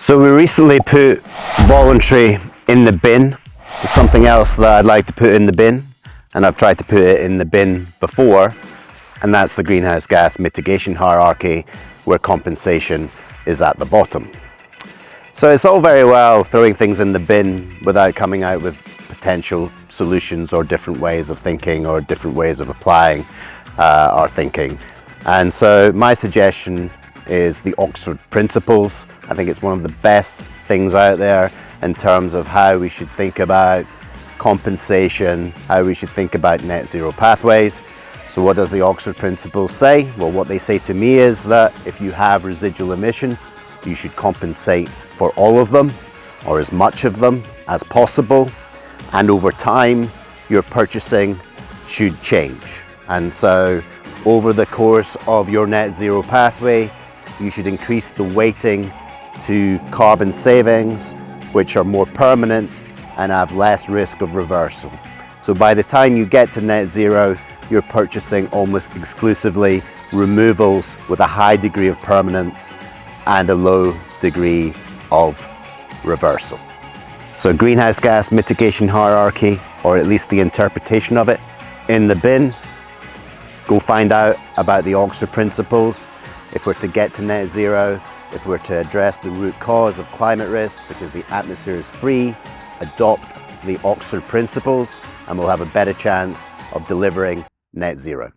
So we recently put voluntary in the bin. There's something else that I'd like to put in the bin, and I've tried to put it in the bin before, and that's the greenhouse gas mitigation hierarchy, where compensation is at the bottom. So it's all very well throwing things in the bin without coming out with potential solutions or different ways of thinking or different ways of applying our thinking. And so my suggestion is the Oxford Principles. I think it's one of the best things out there in terms of how we should think about compensation, how we should think about net zero pathways. So what does the Oxford Principles say? Well, what they say to me is that if you have residual emissions, you should compensate for all of them or as much of them as possible. And over time, your purchasing should change. And so over the course of your net zero pathway, you should increase the weighting to carbon savings, which are more permanent and have less risk of reversal. So by the time you get to net zero, you're purchasing almost exclusively removals with a high degree of permanence and a low degree of reversal. So greenhouse gas mitigation hierarchy, or at least the interpretation of it, in the bin. Go find out about the Oxford Principles. If we're to get to net zero, if we're to address the root cause of climate risk, which is the atmosphere is free, adopt the Oxford Principles, and we'll have a better chance of delivering net zero.